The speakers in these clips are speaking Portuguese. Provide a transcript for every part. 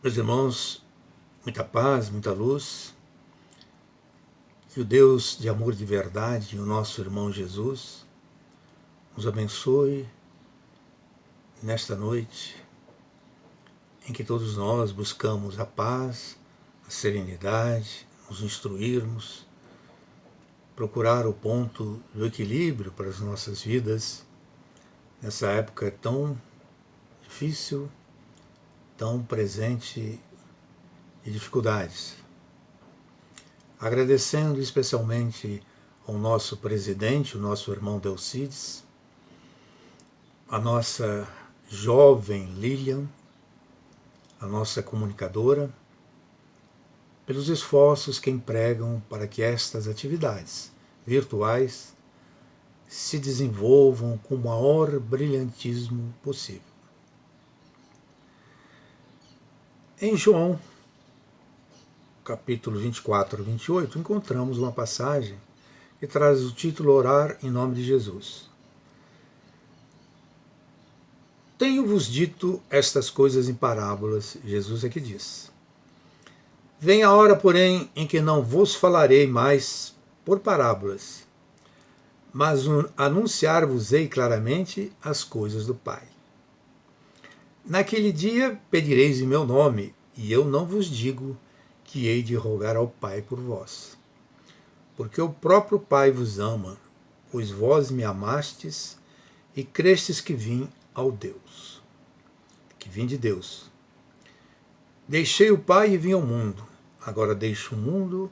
Meus irmãos, muita paz, muita luz, que o Deus de amor de verdade, o nosso irmão Jesus, nos abençoe nesta noite em que todos nós buscamos a paz, a serenidade, nos instruirmos, procurar o ponto do equilíbrio para as nossas vidas nessa época tão difícil, tão presente de dificuldades. Agradecendo especialmente ao nosso presidente, o nosso irmão Delcides, a nossa jovem Lilian, a nossa comunicadora, pelos esforços que empregam para que estas atividades virtuais se desenvolvam com o maior brilhantismo possível. Em João, capítulo 24 a 28, encontramos uma passagem que traz o título Orar em nome de Jesus. Tenho-vos dito estas coisas em parábolas, Jesus é que diz. Vem a hora, porém, em que não vos falarei mais por parábolas, mas anunciar-vos-ei claramente as coisas do Pai. Naquele dia pedireis em meu nome, e eu não vos digo que hei de rogar ao Pai por vós. Porque o próprio Pai vos ama, pois vós me amastes e crestes que vim ao Deus. Que vim de Deus. Deixei o Pai e vim ao mundo. Agora deixo o mundo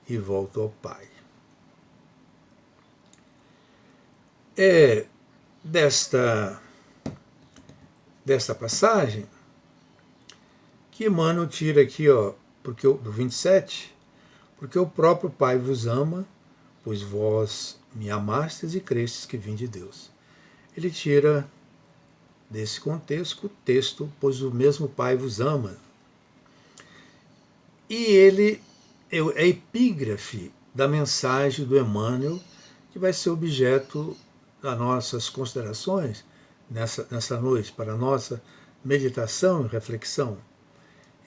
e volto ao Pai. É desta passagem que Emmanuel tira aqui, porque do 27, porque o próprio Pai vos ama, pois vós me amastes e crestes que vim de Deus. Ele tira desse contexto o texto, pois o mesmo Pai vos ama. E ele é a epígrafe da mensagem do Emmanuel, que vai ser objeto das nossas considerações nessa noite, para a nossa meditação e reflexão.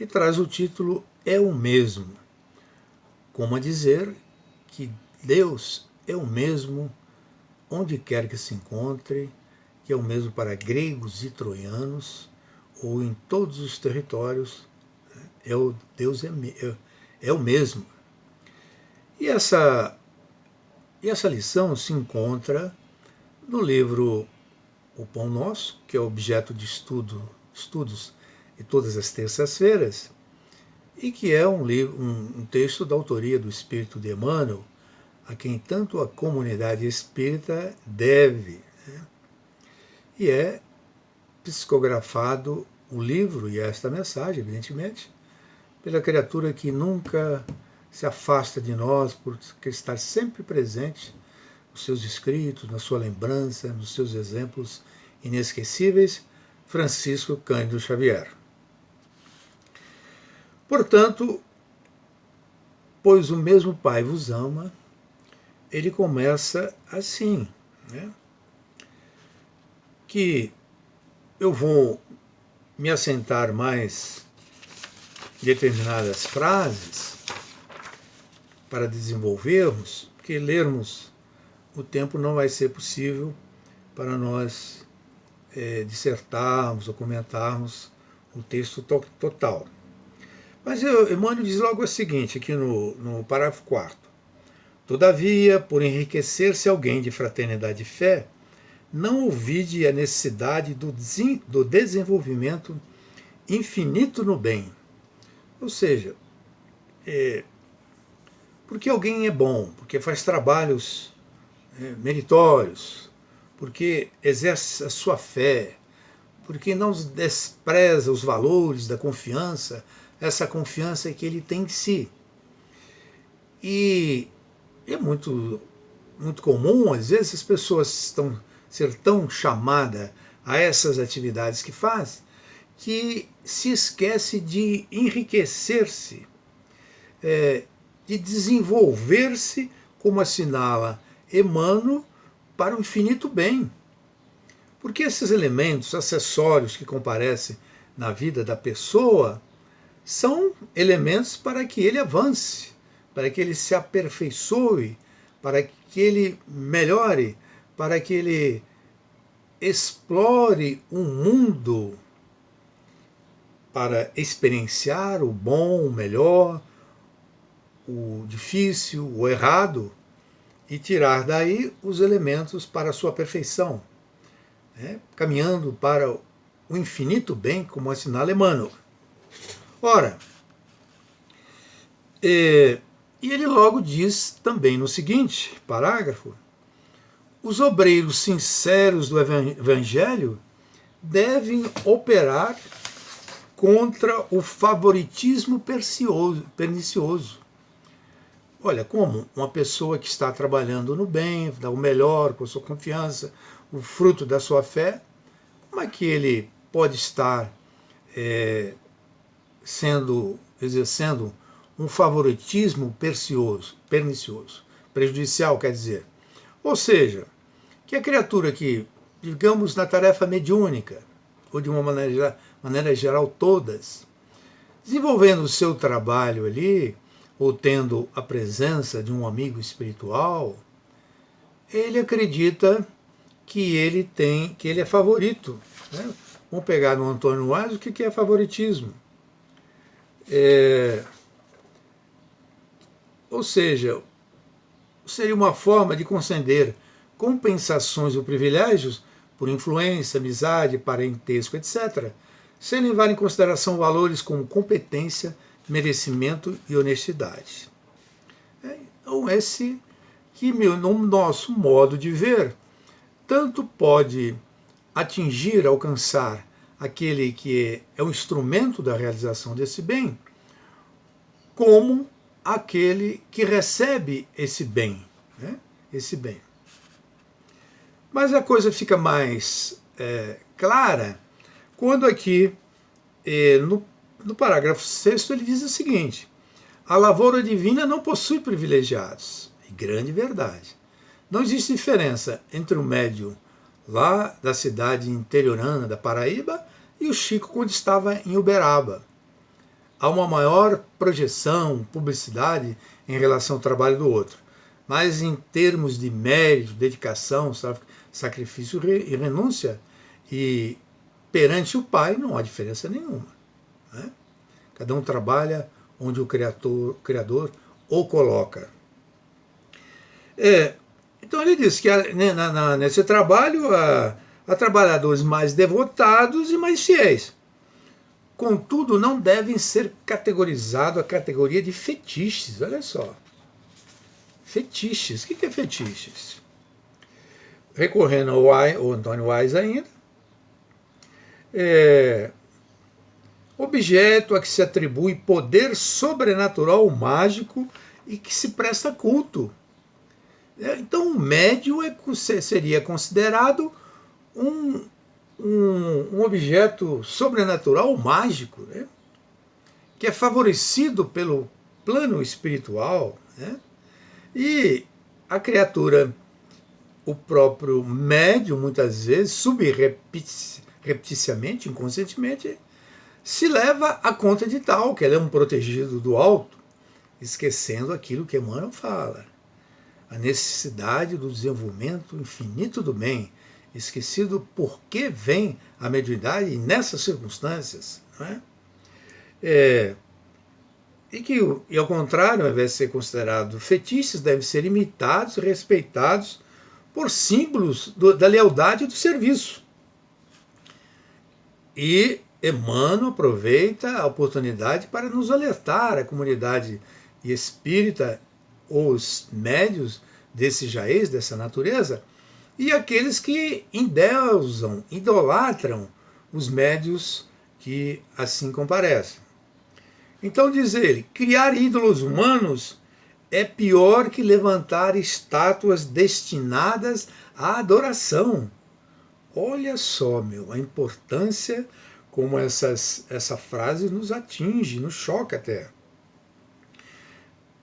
E traz o título É o Mesmo, como a dizer que Deus é o mesmo onde quer que se encontre, que é o mesmo para gregos e troianos, ou em todos os territórios, Deus é o mesmo. E essa lição se encontra no livro O Pão Nosso, que é objeto de estudos de todas as terças-feiras, e que é um texto da autoria do Espírito de Emmanuel, a quem tanto a comunidade espírita deve. E é psicografado o livro e esta mensagem, evidentemente, pela criatura que nunca se afasta de nós, por estar sempre presente nos seus escritos, na sua lembrança, nos seus exemplos inesquecíveis, Francisco Cândido Xavier. Portanto, pois o mesmo Pai vos ama, ele começa assim, né? Que eu vou me assentar mais em determinadas frases para desenvolvermos, porque lermos o tempo não vai ser possível para nós dissertarmos ou comentarmos o texto total. Mas Emmanuel diz logo o seguinte, aqui no parágrafo 4º. Todavia, por enriquecer-se alguém de fraternidade e fé, não ouvide a necessidade do desenvolvimento infinito no bem. Ou seja, porque alguém é bom, porque faz trabalhos meritórios, porque exerce a sua fé, porque não despreza os valores da confiança, essa confiança que ele tem em si. E é muito comum, às vezes, as pessoas ser tão chamadas a essas atividades que faz, que se esquece de enriquecer-se, de desenvolver-se, como assinala Emmanuel, para o infinito bem. Porque esses elementos acessórios que comparecem na vida da pessoa são elementos para que ele avance, para que ele se aperfeiçoe, para que ele melhore, para que ele explore um mundo para experienciar o bom, o melhor, o difícil, o errado, e tirar daí os elementos para a sua perfeição, né? Caminhando para o infinito bem, como assinala Emmanuel. Ora, e ele logo diz também no seguinte parágrafo: os obreiros sinceros do Evangelho devem operar contra o favoritismo pernicioso. Olha, como uma pessoa que está trabalhando no bem, dá o melhor com a sua confiança, o fruto da sua fé, como é que ele pode estar exercendo um favoritismo pernicioso, prejudicial, quer dizer? Ou seja, que a criatura que, digamos, na tarefa mediúnica, ou de uma maneira geral todas, desenvolvendo o seu trabalho ali, ou tendo a presença de um amigo espiritual, ele acredita que ele é favorito, né? Vamos pegar no Antônio Wise o que é favoritismo. Ou seja, seria uma forma de conceder compensações ou privilégios por influência, amizade, parentesco, etc., sem levar em consideração valores como competência, merecimento e honestidade. Então, esse que, no nosso modo de ver, tanto pode atingir, alcançar aquele que é o instrumento da realização desse bem, como aquele que recebe esse bem, né? Esse bem. Mas a coisa fica mais clara quando aqui, no parágrafo 6º, ele diz o seguinte: a lavoura divina não possui privilegiados. E grande verdade. Não existe diferença entre o médium lá da cidade interiorana da Paraíba e o Chico quando estava em Uberaba. Há uma maior projeção, publicidade em relação ao trabalho do outro. Mas em termos de mérito, dedicação, sacrifício e renúncia, e perante o Pai não há diferença nenhuma, né? Cada um trabalha onde o Criador o coloca. Então ele diz que nesse trabalho há trabalhadores mais devotados e mais fiéis. Contudo, não devem ser categorizados a categoria de fetiches. Olha só. Fetiches. O que é fetiches? Recorrendo ao Antônio Wise ainda, objeto a que se atribui poder sobrenatural ou mágico e que se presta culto. Então, o médium seria considerado um objeto sobrenatural ou mágico, né? Que é favorecido pelo plano espiritual, né? E a criatura, o próprio médium, muitas vezes, subrepticiamente, inconscientemente, se leva a conta de tal, que ele é um protegido do alto, esquecendo aquilo que Emmanuel fala. A necessidade do desenvolvimento infinito do bem, esquecido por que vem a mediunidade nessas circunstâncias. Não é? E ao contrário, ao invés de ser considerado fetiches, devem ser imitados e respeitados por símbolos da lealdade e do serviço. E Emmanuel aproveita a oportunidade para nos alertar, a comunidade espírita, os médios desse jaez, dessa natureza, e aqueles que endeusam, idolatram os médios que assim comparecem. Então diz ele, criar ídolos humanos é pior que levantar estátuas destinadas à adoração. Olha só, a importância como essa frase nos atinge, nos choca até.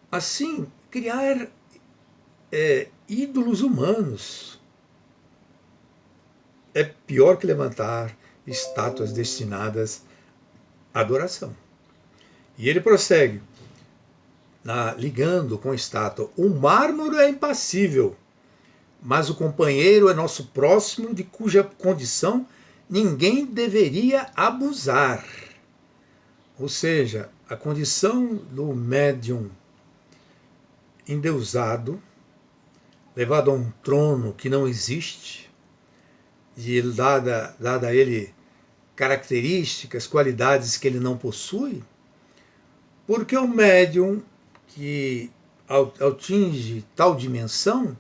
Assim, criar ídolos humanos é pior que levantar estátuas destinadas à adoração. E ele prossegue, ligando com a estátua: o mármore é impassível, mas o companheiro é nosso próximo, de cuja condição ninguém deveria abusar. Ou seja, a condição do médium endeusado, levado a um trono que não existe, e dada a ele características, qualidades que ele não possui, porque o médium que atinge tal dimensão,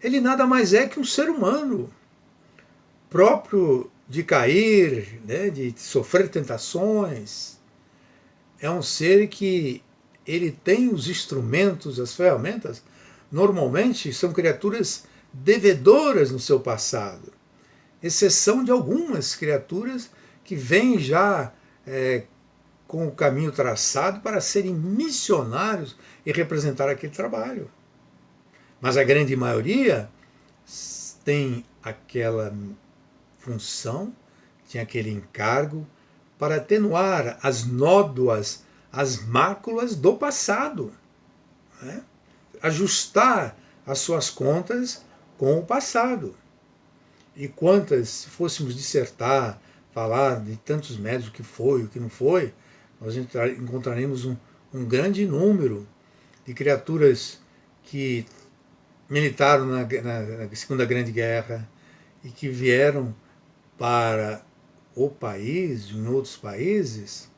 ele nada mais é que um ser humano, próprio de cair, né, de sofrer tentações. É um ser que ele tem os instrumentos, as ferramentas, normalmente são criaturas devedoras no seu passado, exceção de algumas criaturas que vêm já com o caminho traçado para serem missionários e representar aquele trabalho. Mas a grande maioria tem aquela função, tem aquele encargo para atenuar as nódoas, as máculas do passado, né? Ajustar as suas contas com o passado. E quantas, se fôssemos dissertar, falar de tantos médios, o que foi, o que não foi, nós encontraremos um grande número de criaturas que militaram na Segunda Grande Guerra e que vieram para o país, em outros países,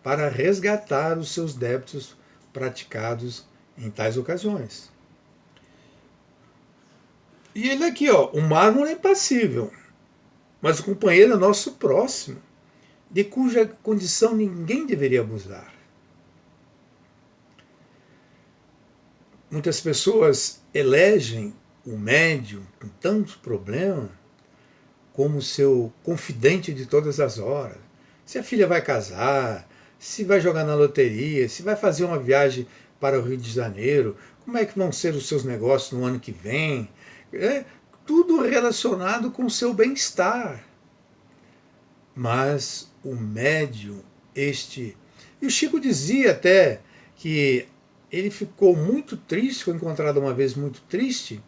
para resgatar os seus débitos praticados em tais ocasiões. E ele aqui, ó, o mármore é impassível, mas o companheiro é nosso próximo, de cuja condição ninguém deveria abusar. Muitas pessoas elegem o médium com tantos problemas como seu confidente de todas as horas. Se a filha vai casar, se vai jogar na loteria, se vai fazer uma viagem para o Rio de Janeiro, como é que vão ser os seus negócios no ano que vem. Tudo relacionado com o seu bem-estar. Mas o médium, e o Chico dizia até que ele ficou muito triste, foi encontrado uma vez muito triste,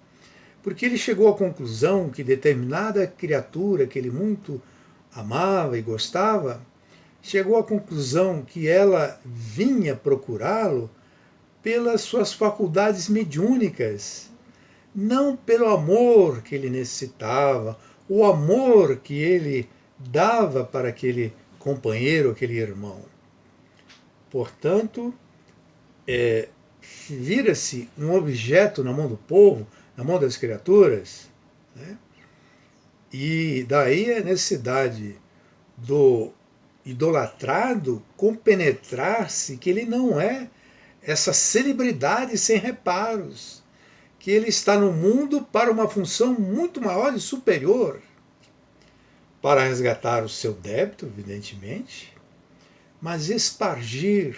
porque ele chegou à conclusão que determinada criatura que ele muito amava e gostava, chegou à conclusão que ela vinha procurá-lo pelas suas faculdades mediúnicas, não pelo amor que ele necessitava, o amor que ele dava para aquele companheiro, aquele irmão. Portanto, vira-se um objeto na mão do povo, na mão das criaturas, né? E daí a necessidade do idolatrado compenetrar-se que ele não é essa celebridade sem reparos, que ele está no mundo para uma função muito maior e superior, para resgatar o seu débito, evidentemente, mas espargir,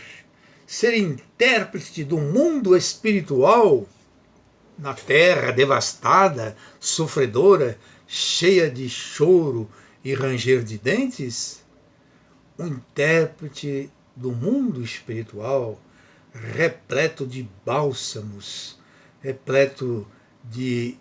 ser intérprete do mundo espiritual na terra devastada, sofredora, cheia de choro e ranger de dentes, um intérprete do mundo espiritual repleto de bálsamos, repleto de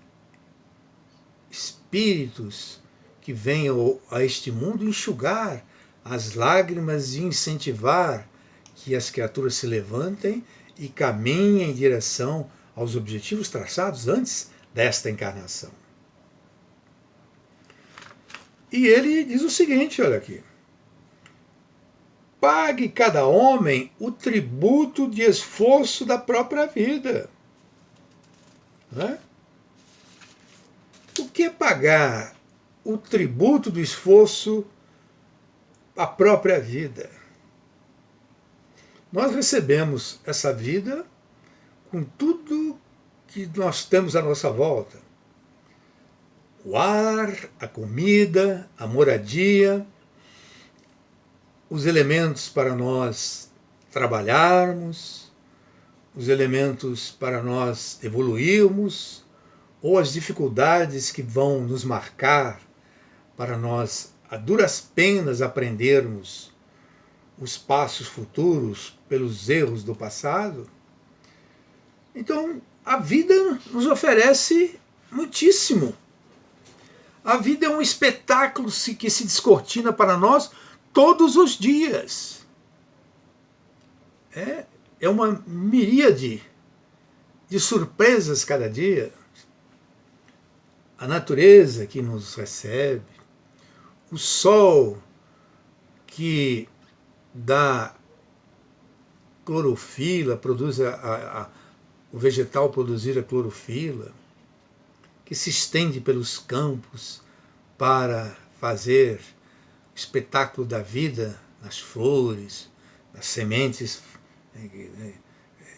espíritos que venham a este mundo enxugar as lágrimas e incentivar que as criaturas se levantem e caminhem em direção aos objetivos traçados antes desta encarnação. E ele diz o seguinte, olha aqui: pague cada homem o tributo de esforço da própria vida. Né? O que é pagar o tributo do esforço à própria vida? Nós recebemos essa vida com tudo que nós temos à nossa volta. O ar, a comida, a moradia, os elementos para nós trabalharmos, os elementos para nós evoluirmos, ou as dificuldades que vão nos marcar para nós, a duras penas, aprendermos os passos futuros pelos erros do passado. Então, a vida nos oferece muitíssimo. A vida é um espetáculo que se descortina para nós todos os dias. É uma miríade de surpresas cada dia. A natureza que nos recebe, o sol que dá clorofila, produz o vegetal produzir a clorofila, que se estende pelos campos para fazer o espetáculo da vida nas flores, nas sementes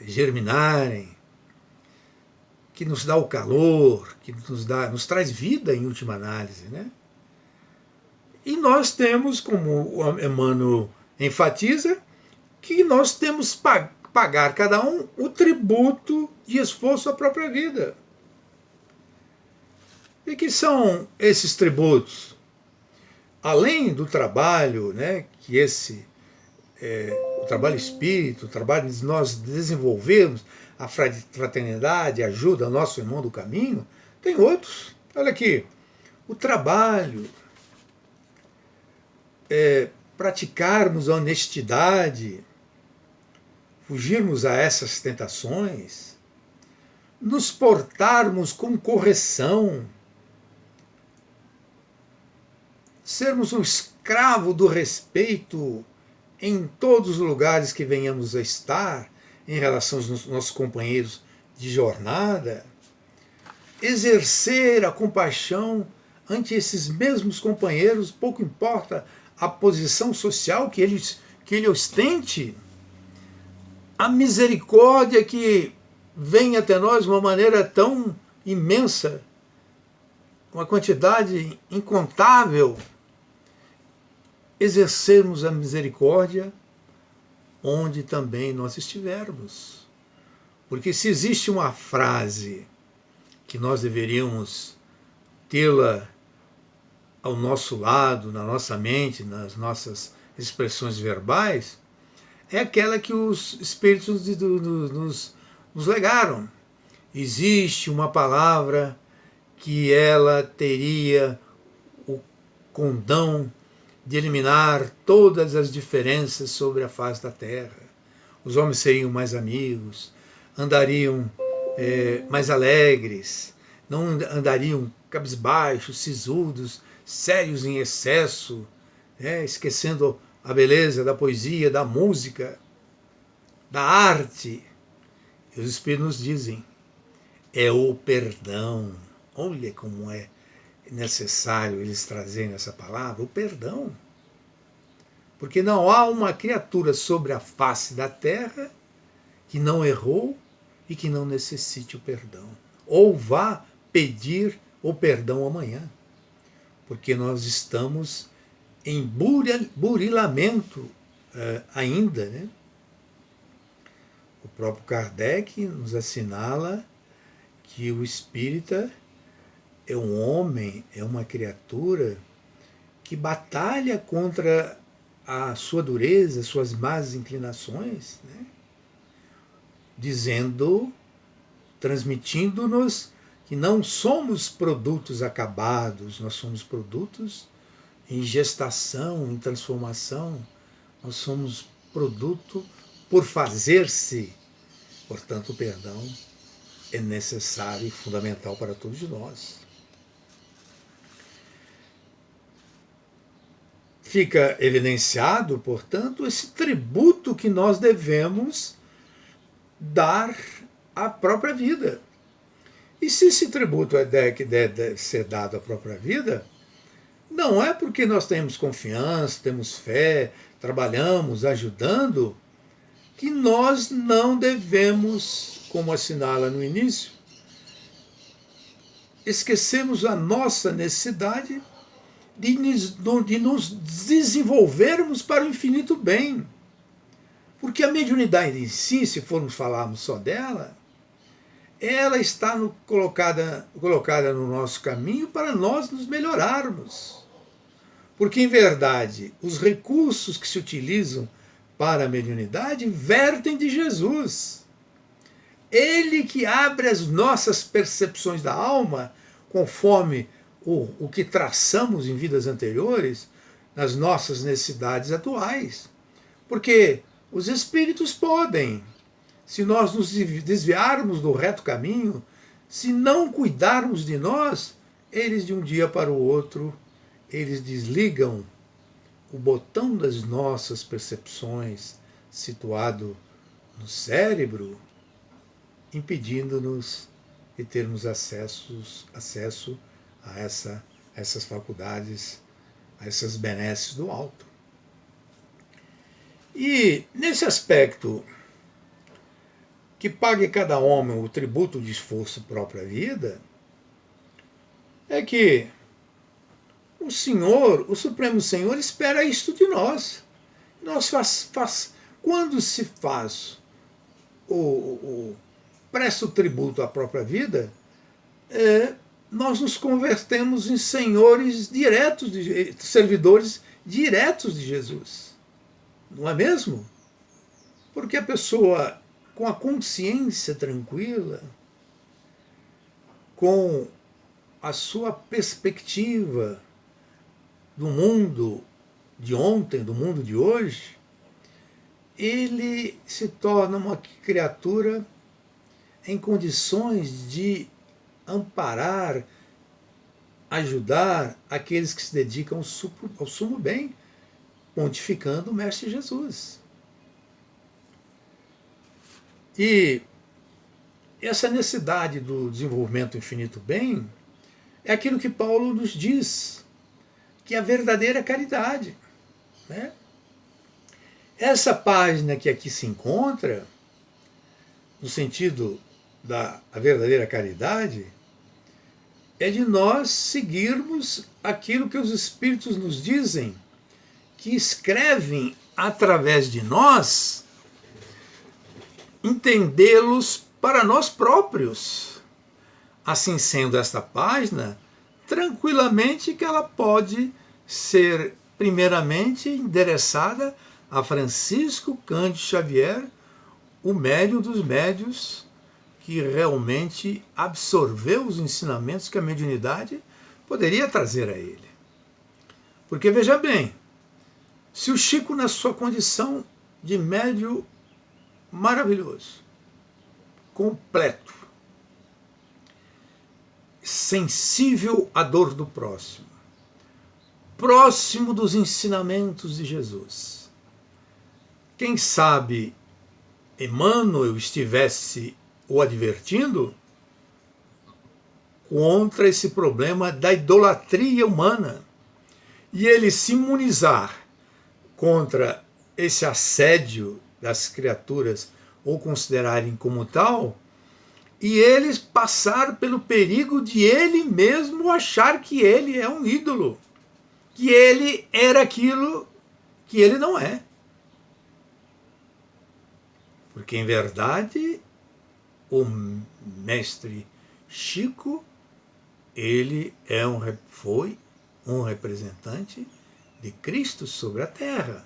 germinarem, que nos dá o calor, que nos traz vida em última análise, né? E nós temos, como o Emmanuel enfatiza, que nós temos pagar cada um o tributo de esforço à própria vida. E que são esses tributos? Além do trabalho, né, que o trabalho espírita, o trabalho de nós desenvolvermos a fraternidade, a ajuda ao nosso irmão do caminho, tem outros. Olha aqui, o trabalho, praticarmos a honestidade, fugirmos a essas tentações, nos portarmos com correção, sermos um escravo do respeito em todos os lugares que venhamos a estar, em relação aos nossos companheiros de jornada, exercer a compaixão ante esses mesmos companheiros, pouco importa a posição social que ele ostente, a misericórdia que vem até nós de uma maneira tão imensa, uma quantidade incontável, exercermos a misericórdia onde também nós estivermos. Porque se existe uma frase que nós deveríamos tê-la ao nosso lado, na nossa mente, nas nossas expressões verbais, é aquela que os Espíritos nos legaram. Existe uma palavra que ela teria o condão de eliminar todas as diferenças sobre a face da Terra. Os homens seriam mais amigos, andariam mais alegres, não andariam cabisbaixos, sisudos, sérios em excesso, esquecendo a beleza da poesia, da música, da arte. E os Espíritos nos dizem, é o perdão. Olha como é necessário eles trazerem essa palavra, o perdão. Porque não há uma criatura sobre a face da terra que não errou e que não necessite o perdão. Ou vá pedir o perdão amanhã. Porque nós estamos em burilamento ainda, né? O próprio Kardec nos assinala que o espírita é um homem, é uma criatura que batalha contra a sua dureza, suas más inclinações, né? Dizendo, transmitindo-nos que não somos produtos acabados, nós somos produtos em gestação, em transformação, nós somos produto por fazer-se. Portanto, o perdão é necessário e fundamental para todos nós. Fica evidenciado, portanto, esse tributo que nós devemos dar à própria vida. E se esse tributo deve ser dado à própria vida, não é porque nós temos confiança, temos fé, trabalhamos, ajudando, que nós não devemos, como assinala no início, esquecemos a nossa necessidade de nos desenvolvermos para o infinito bem. Porque a mediunidade em si, se formos falarmos só dela, ela está colocada no nosso caminho para nós nos melhorarmos. Porque, em verdade, os recursos que se utilizam para a mediunidade vertem de Jesus. Ele que abre as nossas percepções da alma, conforme o que traçamos em vidas anteriores, nas nossas necessidades atuais. Porque os espíritos podem, se nós nos desviarmos do reto caminho, se não cuidarmos de nós, eles de um dia para o outro, eles desligam o botão das nossas percepções situado no cérebro, impedindo-nos de termos acesso a essas faculdades, a essas benesses do alto. E nesse aspecto, que pague cada homem o tributo de esforço própria vida, é que o Senhor, o Supremo Senhor, espera isto de nós. Quando se faz presta o tributo à própria vida, nós nos convertemos em senhores diretos, servidores diretos de Jesus. Não é mesmo? Porque a pessoa, com a consciência tranquila, com a sua perspectiva do mundo de ontem, do mundo de hoje, ele se torna uma criatura em condições de amparar, ajudar aqueles que se dedicam ao sumo bem, pontificando o Mestre Jesus. E essa necessidade do desenvolvimento infinito bem é aquilo que Paulo nos diz, que é a verdadeira caridade, né? Essa página que aqui se encontra, no sentido da verdadeira caridade, é de nós seguirmos aquilo que os Espíritos nos dizem, que escrevem através de nós, entendê-los para nós próprios. Assim sendo, esta página, tranquilamente que ela pode ser primeiramente endereçada a Francisco Cândido Xavier, o médium dos médiuns, que realmente absorveu os ensinamentos que a mediunidade poderia trazer a ele. Porque, veja bem, se o Chico, na sua condição de médium maravilhoso, completo, sensível à dor do próximo, próximo dos ensinamentos de Jesus, quem sabe Emmanuel estivesse o advertindo contra esse problema da idolatria humana, e ele se imunizar contra esse assédio das criaturas ou considerarem como tal, e eles passar pelo perigo de ele mesmo achar que ele é um ídolo, que ele era aquilo que ele não é. Porque, em verdade, o mestre Chico, ele foi um representante de Cristo sobre a Terra,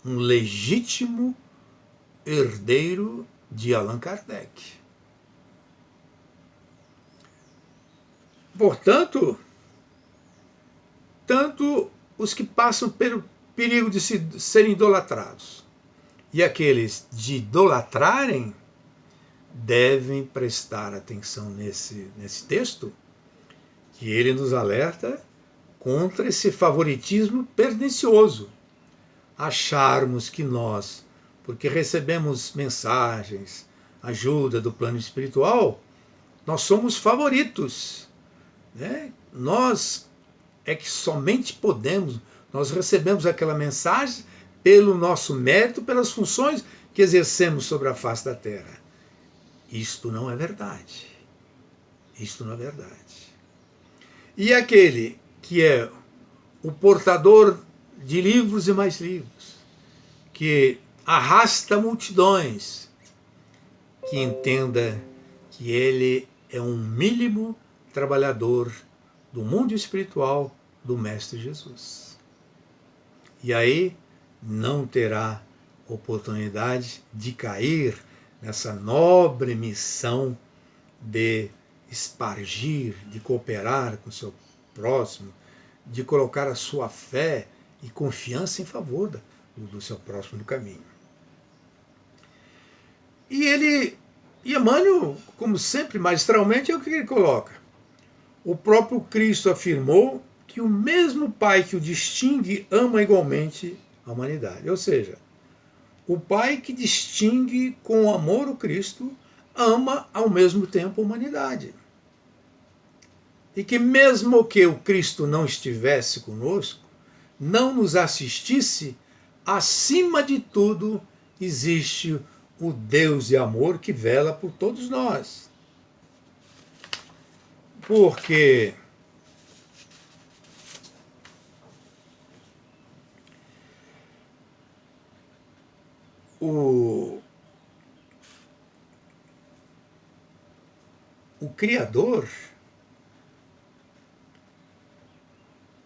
um legítimo herdeiro de Allan Kardec. Portanto, tanto os que passam pelo perigo de serem idolatrados e aqueles de idolatrarem devem prestar atenção nesse texto, que ele nos alerta contra esse favoritismo pernicioso. Acharmos que nós, porque recebemos mensagens, ajuda do plano espiritual, nós somos favoritos, né? Nós é que somente podemos, nós recebemos aquela mensagem pelo nosso mérito, pelas funções que exercemos sobre a face da Terra. Isto não é verdade. Isto não é verdade. E aquele que é o portador de livros e mais livros, que arrasta multidões, que entenda que ele é um mínimo trabalhador do mundo espiritual do Mestre Jesus. E aí não terá oportunidade de cair nessa nobre missão de espargir, de cooperar com o seu próximo, de colocar a sua fé e confiança em favor do seu próximo no caminho. E Emmanuel, como sempre, magistralmente, é o que ele coloca. O próprio Cristo afirmou que o mesmo Pai que o distingue ama igualmente a humanidade. Ou seja, o Pai que distingue com amor o Cristo ama ao mesmo tempo a humanidade. E que mesmo que o Cristo não estivesse conosco, não nos assistisse, acima de tudo existe o Deus de amor que vela por todos nós. Porque o Criador,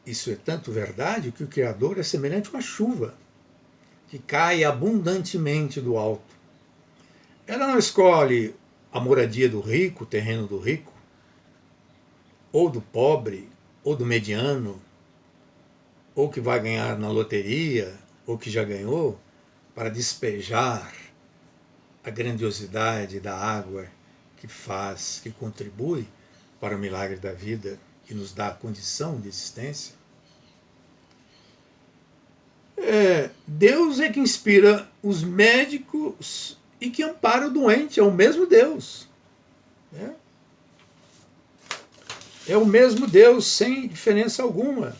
isso é tanto verdade que o Criador é semelhante a uma chuva que cai abundantemente do alto. Ela não escolhe a moradia do rico, o terreno do rico, ou do pobre, ou do mediano, ou que vai ganhar na loteria, ou que já ganhou, para despejar a grandiosidade da água que contribui para o milagre da vida, que nos dá a condição de existência. Deus é que inspira os médicos e que ampara o doente, é o mesmo Deus. É o mesmo Deus, sem diferença alguma.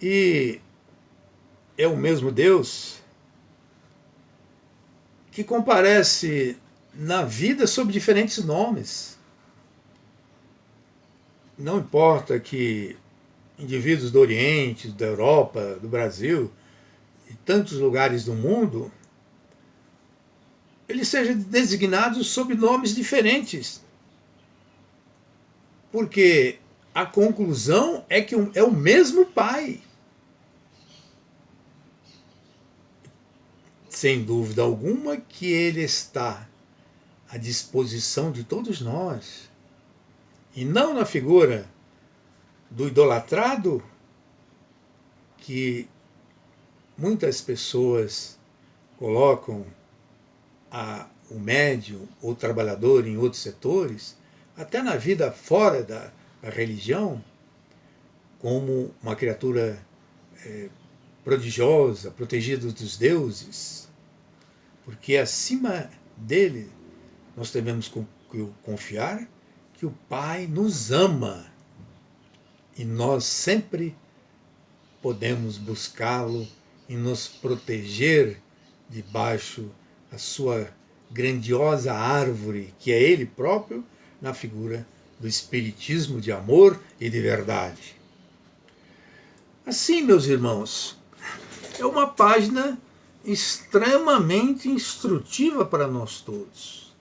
E é o mesmo Deus que comparece na vida sob diferentes nomes. Não importa que indivíduos do Oriente, da Europa, do Brasil e tantos lugares do mundo, eles sejam designados sob nomes diferentes. Porque a conclusão é que é o mesmo Pai. Sem dúvida alguma que ele está à disposição de todos nós. E não na figura do idolatrado, que muitas pessoas colocam o médium ou o trabalhador em outros setores, até na vida fora da religião, como uma criatura prodigiosa, protegida dos deuses, porque acima dele nós devemos confiar que o Pai nos ama e nós sempre podemos buscá-lo e nos proteger debaixo da sua grandiosa árvore, que é ele próprio, na figura do Espiritismo de amor e de verdade. Assim, meus irmãos, é uma página extremamente instrutiva para nós todos.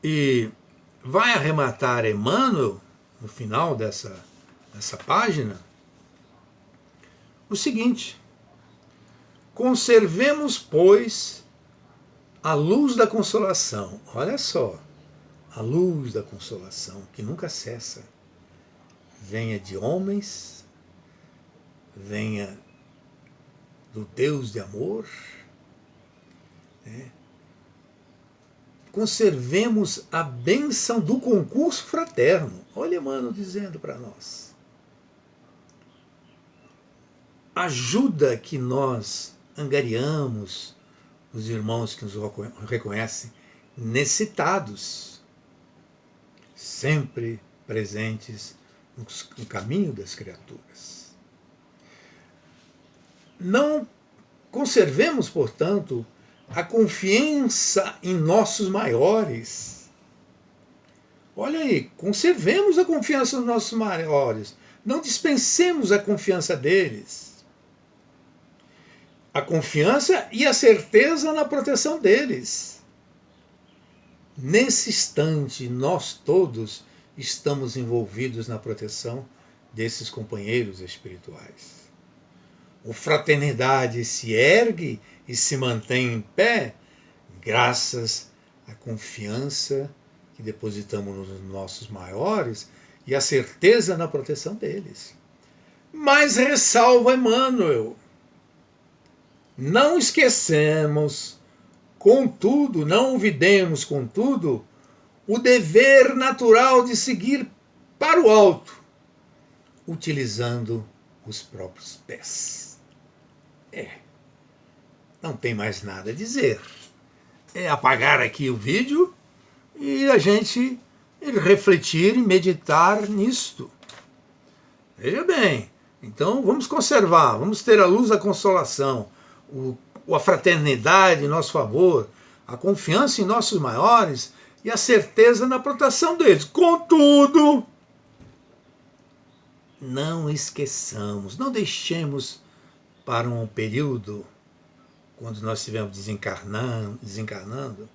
E vai arrematar Emmanuel, no final dessa página, o seguinte: conservemos, pois, a luz da consolação. Olha só, a luz da consolação, que nunca cessa. Venha de homens, venha do Deus de amor. Conservemos a bênção do concurso fraterno. Olha Emmanuel dizendo para nós. Ajuda que nós angariamos os irmãos que nos reconhecem necessitados, sempre presentes no caminho das criaturas. Não conservemos, portanto, a confiança em nossos maiores. Olha aí, conservemos a confiança nos nossos maiores. Não dispensemos a confiança deles. A confiança e a certeza na proteção deles. Nesse instante, nós todos estamos envolvidos na proteção desses companheiros espirituais. A fraternidade se ergue e se mantém em pé graças à confiança que depositamos nos nossos maiores e a certeza na proteção deles. Mas ressalva Emmanuel, não esquecemos, contudo, não olvidemos, contudo, o dever natural de seguir para o alto, utilizando os próprios pés. Não tem mais nada a dizer. É apagar aqui o vídeo e a gente refletir e meditar nisto. Veja bem, então vamos conservar, vamos ter a luz da consolação, a fraternidade em nosso favor, a confiança em nossos maiores e a certeza na proteção deles. Contudo, não esqueçamos, não deixemos para um período, quando nós estivermos desencarnando,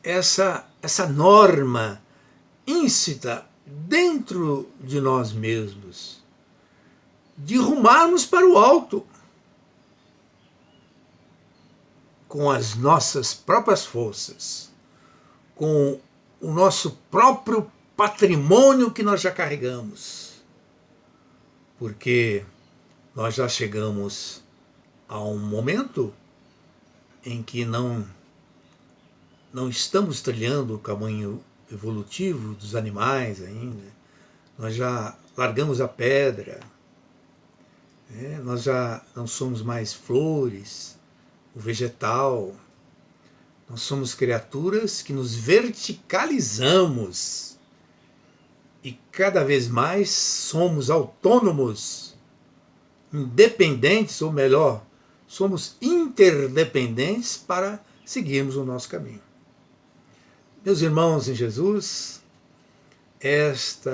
essa norma íncita dentro de nós mesmos, de rumarmos para o alto, com as nossas próprias forças, com o nosso próprio patrimônio que nós já carregamos, porque nós já chegamos a um momento em que não estamos trilhando o caminho evolutivo dos animais ainda, nós já largamos a pedra, nós já não somos mais flores, o vegetal, nós somos criaturas que nos verticalizamos e cada vez mais somos autônomos, independentes, ou melhor, somos interdependentes para seguirmos o nosso caminho. Meus irmãos em Jesus, este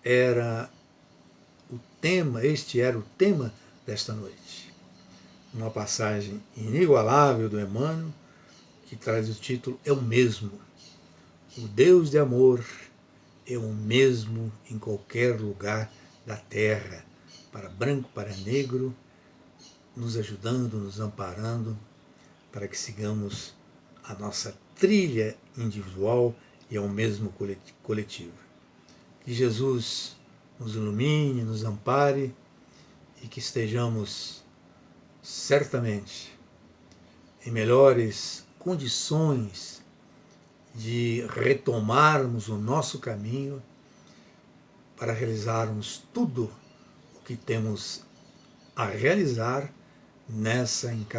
era o tema desta noite. Uma passagem inigualável do Emmanuel, que traz o título É o Mesmo. O Deus de amor é o mesmo em qualquer lugar da terra, para branco, para negro, nos ajudando, nos amparando, para que sigamos a nossa trilha individual e ao mesmo coletivo. Que Jesus nos ilumine, nos ampare e que estejamos certamente em melhores condições de retomarmos o nosso caminho para realizarmos tudo o que temos a realizar nessa encarnação.